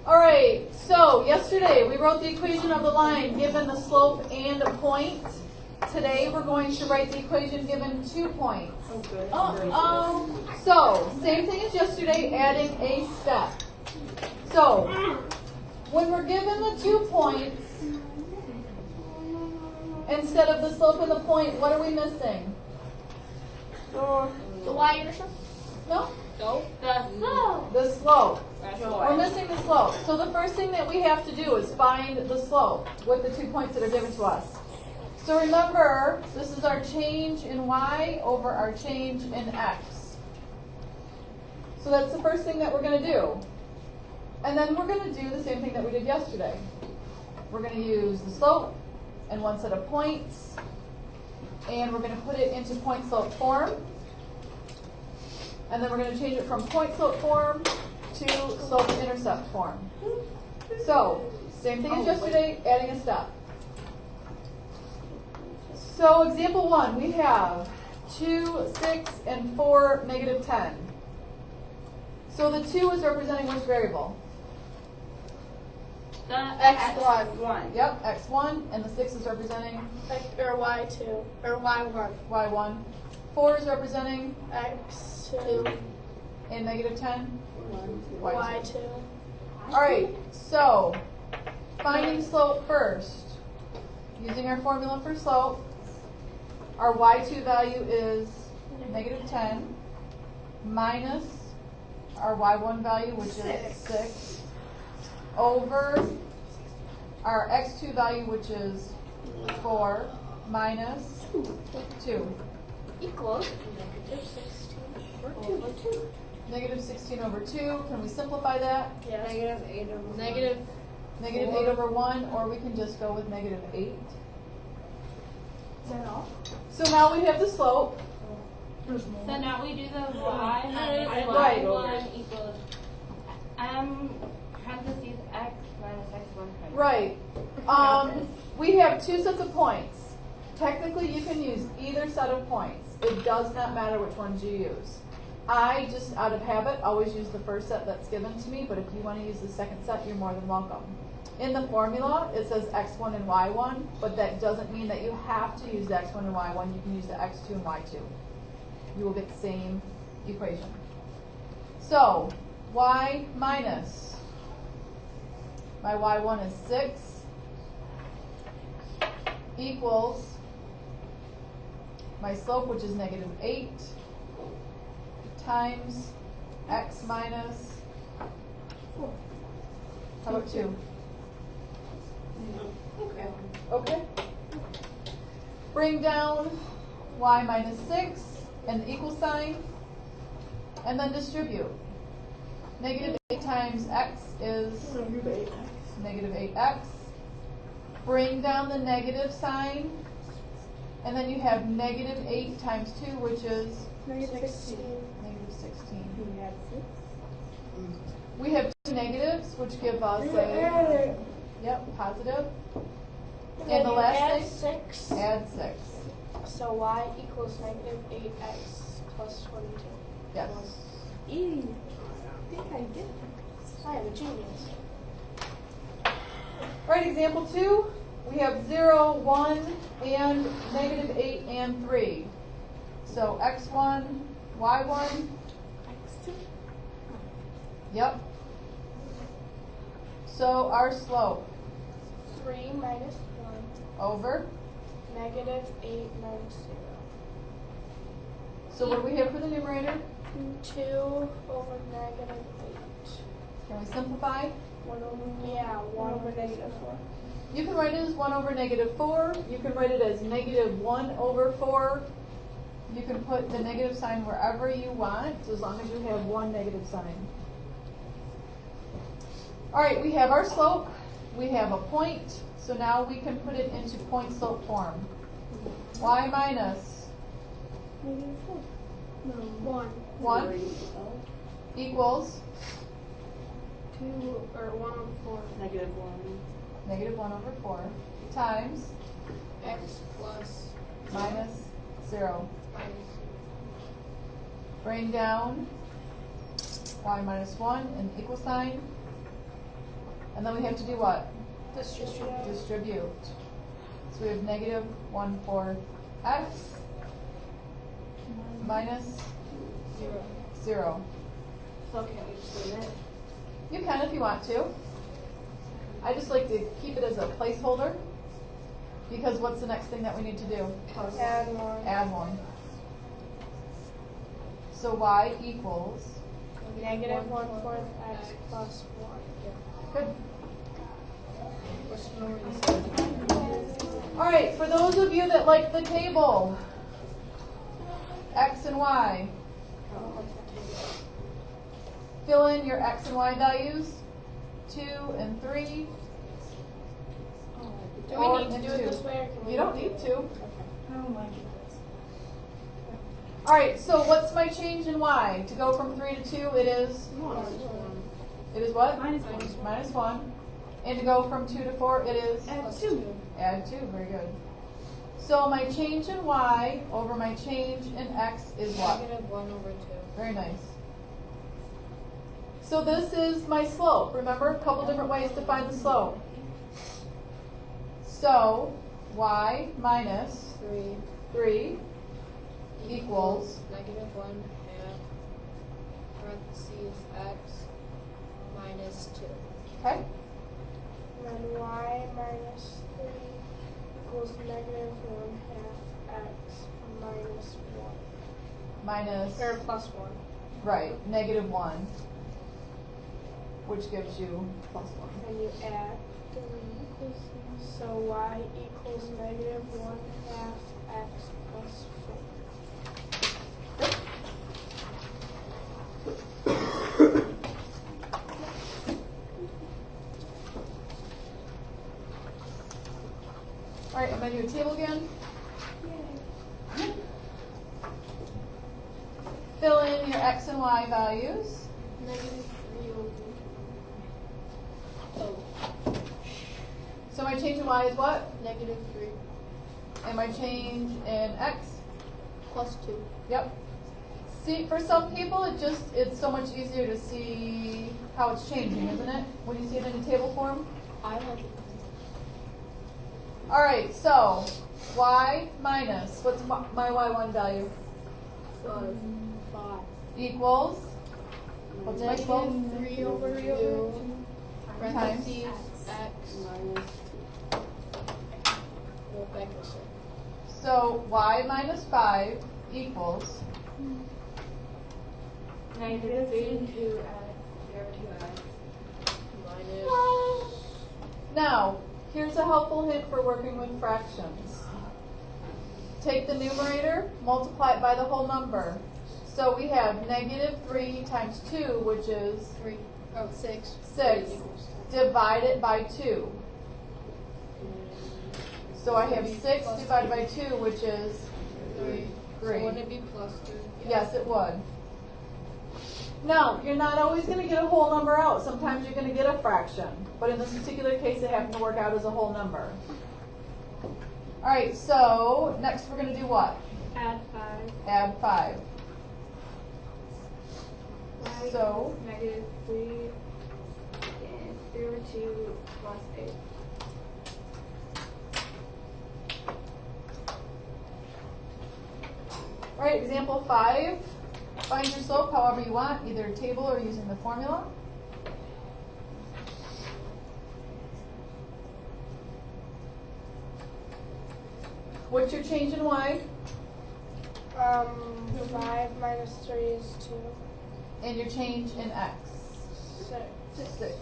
Alright, so yesterday we wrote the equation of the line given the slope and a point. Today we're going to write the equation given 2 points. So, same thing as yesterday, adding a step. So, when we're given the 2 points, instead of the slope and the point, what are we missing? The y-intercept? No? No. The slope. Slope. We're missing the slope. So the first thing that we have to do is find the slope with the 2 points that are given to us. So remember, this is our change in y over our change in x. So that's the first thing that we're going to do. And then we're going to do the same thing that we did yesterday. We're going to use the slope and one set of points, and we're going to put it into point-slope form. And then we're going to change it from point-slope form to slope-intercept form. So, same thing as yesterday, adding a step. So, example 1, we have 2, 6, and 4, negative 10. So the 2 is representing which variable? The x1. Yep, x1, and the 6 is representing? Or y2, or y1. y1. 4 is representing? x2. And negative 10? y2. Alright, so finding slope first. Using our formula for slope, our y2 value is negative 10 minus our y1 value, which is 6, over our x2 value, which is 4, minus 2. Equals Negative 16 over 2. Can we simplify that? yes. Negative 8 over 1, or we can just go with negative 8. Is that all? So now we have the slope. So now we do the y minus Right. y1 equals parentheses x minus x1. Right. We have 2 sets of points. Technically, you can use either set of points. It does not matter which ones you use. I just, out of habit, always use the first set that's given to me, but if you want to use the second set, you're more than welcome. In the formula, it says x1 and y1, but that doesn't mean that you have to use the x1 and y1. You can use the x2 and y2. You will get the same equation. So, y minus, my y1 is 6, equals my slope, which is negative 8, times x minus, how about 2? Okay. Bring down y minus 6 and the equal sign, and then distribute. Negative 8 times x is negative 8x. Bring down the negative sign, and then you have negative 8 times 2, which is Negative 16. negative 16. We have 2 negatives, which give us a positive. And the last add thing, 6. add 6. So y equals negative 8x plus 22. Yes. I think I get it. I am a genius. Right, example 2, we have 0, 1, and negative 8 and 3. So x1, y1, X2. yep. So our slope 3 minus 1. over. Negative 8 minus 0. So what do we have for the numerator? 2 over negative 8. Can we simplify? 1 over negative 4. You can write it as 1 over negative 4. You can write it as negative 1 over 4. You can put the negative sign wherever you want, so as long as you have one negative sign. Alright, we have our slope. We have a point. So now we can put it into point-slope form. Y minus Negative 4. No. 1. 1 equals 2 or 1 over 4. Negative 1. negative 1 over 4 times X plus minus 0. minus. Bring down y minus 1 and equal sign. And then we have to do what? Distribute. So we have negative 1/4 x minus 0. So can we just do that? You can if you want to. I just like to keep it as a placeholder, because what's the next thing that we need to do? Add 1. Add 1. So y equals, Negative 1/4 x plus 1. good. All right, for those of you that like the table, x and y, fill in your x and y values, 2 and 3. Do Or we need to and do it 2. this way, or can we? You don't need to. I don't like it. All right, so what's my change in y? To go from 3 to 2, it is what? Minus 1. And to go from 2 to 4, it is? Add 2. Add 2, very good. So my change in y over my change in x is what? Negative 1 over 2. Very nice. So this is my slope. Remember, a couple different ways to find the slope. So y minus 3 equals, Negative 1 half parentheses x minus 2. okay? And then y minus 3 equals negative 1/2 x minus 1. Minus, Or plus 1. right, negative 1, which gives you plus 1. And you add 3. So y equals negative 1/2 x plus 4. All right, I'm going to do a table again. Fill in your x and y values. Negative 3 over. So my change in y is what? Negative 3 And my change in x? plus 2. Yep. See, for some people, it's so much easier to see how it's changing, isn't it? When you see it in a table form. I like it. All right, so y minus, what's my y1 value? 5. Equals, what's my slope? 3 over 2. Times. Parentheses x minus 2. Go back to 6. So y minus 5 equals, Negative 2x. Minus. now, here's a helpful hint for working with fractions. Take the numerator, multiply it by the whole number. So we have negative 3 times 2, which is 6. 6. Divide it by 2. So I have 6 divided by 2, which is 3. So wouldn't it be plus 2? Yes, it would. Now, you're not always going to get a whole number out. Sometimes you're going to get a fraction. But in this particular case, it happened to work out as a whole number. All right, so next we're going to do what? Add 5. Add 5. Y So, negative 3 and 3 over 2 plus 8. all right, example 5. Find your slope however you want, either table or using the formula. What's your change in y? 5 minus 3 is 2. And your change in x? 6. 6.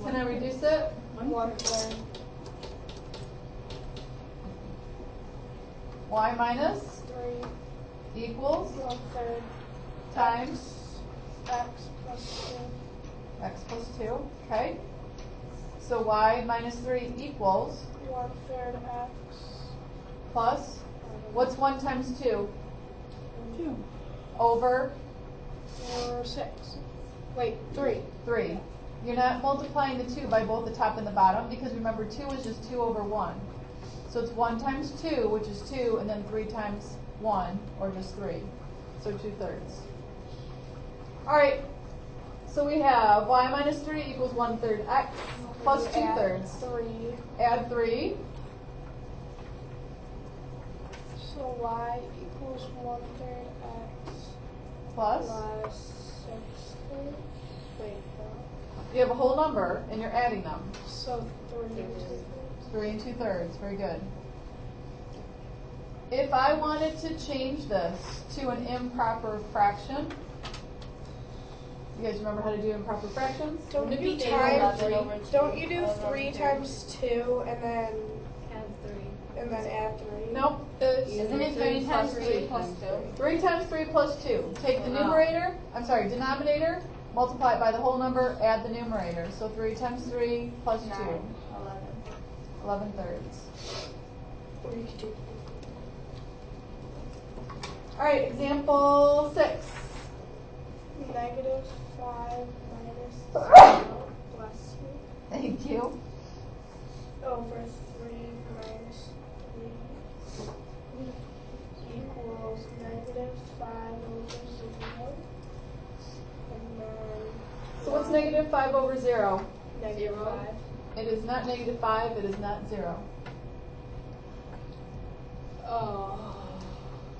Can I reduce it? 1/3. Y minus 3 equals 1/3 times x plus 2. x plus 2. Okay. So y minus 3 equals 1/3 x. plus, what's 1 times 2? 2. Over Or 6. Wait, 3. 3. You're not multiplying the 2 by both the top and the bottom, because remember 2 is just 2 over 1. So it's 1 times 2, which is 2, and then 3 times 1, or just 3. So 2/3. All right, So we have y minus 3 equals 1/3 x plus 2/3. 3. Add 3. So y equals 1/3 x Plus. plus 6/3. Wait, no. You have a whole number and you're adding them. So 3 and 2/3. 3 and 2/3. Very good. If I wanted to change this to an improper fraction, you guys remember how to do improper fractions? Don't Wouldn't it you be times? 11 over Don't 2 you do over 3 3? times 2 and then Add 3. add 3? Nope. Isn't it 3 times 3 plus 2? 3 times 3 plus 2. Take the numerator, denominator, multiply it by the whole number, add the numerator. So 3 times 3 plus 2. 11. 11/3. Or you could do Alright, example 6. negative 5 minus 0, bless you, Thank you. over 3 minus 3 equals negative 5 over 0. And then So what's negative 5 over 0? negative 5. It is not negative 5, it is not 0. Oh.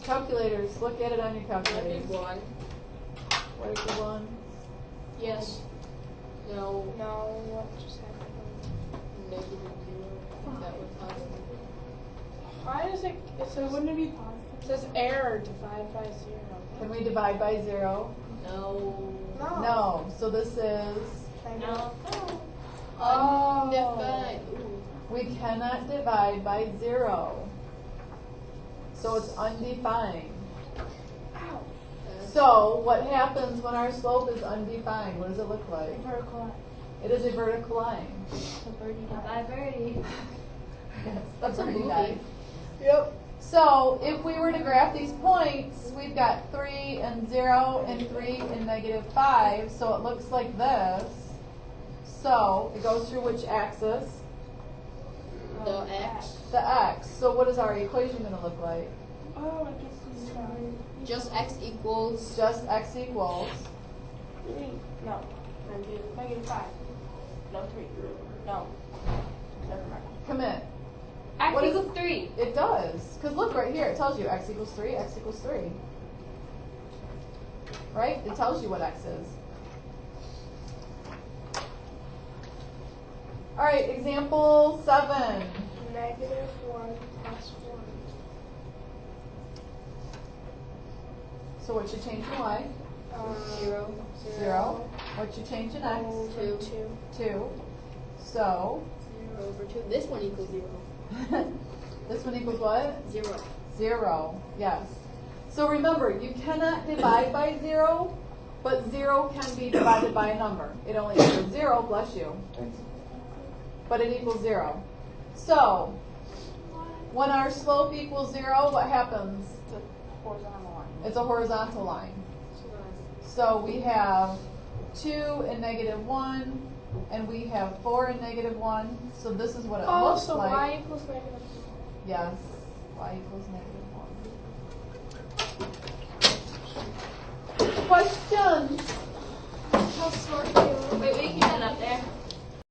Calculators, look at it on your calculators. 1. Where's the 1? Yes. No. No, what just happened? Negative 0. I think that was positive. Why does it says, Wouldn't it be positive? it says error divide by 0? Can we divide by 0? No. No. So this is, No. Oh. Undefined. Ooh. we cannot divide by 0. So it's undefined. Ow. So what happens when our slope is undefined? What does it look like? Vertical line. It is a vertical line. So birdie got birdie. Yes, That's a birdie movie. dive. Yep. So if we were to graph these points, we've got 3 and 0 and 3 and negative 5. So it looks like this. So it goes through which axis? The X. The x. So what is our equation going to look like? Oh, I guess it's fine. Just X equals. Just x equals. 3. No. Negative 5. No, 3. No. Never mind. Commit. X What is equals 3. It does. Because look right here. It tells you x equals 3, x equals 3. Right? It tells you what x is. All right, example 7. Negative 1 plus 1. So what you change in y? 0. 0. What you change in x? Over 2. 2. 2. So 0 over 2. This one equals 0. this one equals what? 0. 0. Yes. So remember, you cannot divide by 0, but 0 can be divided by a number. It only equals 0, bless you. But it equals 0. So when our slope equals 0, what happens? It's a horizontal line. It's a horizontal line. So that's So we have 2 and negative 1, and we have 4 and negative 1. So this is what it Oh, looks so like. y equals negative Yes, y equals negative 1. Questions? How smart you are. Wait, we can get up there.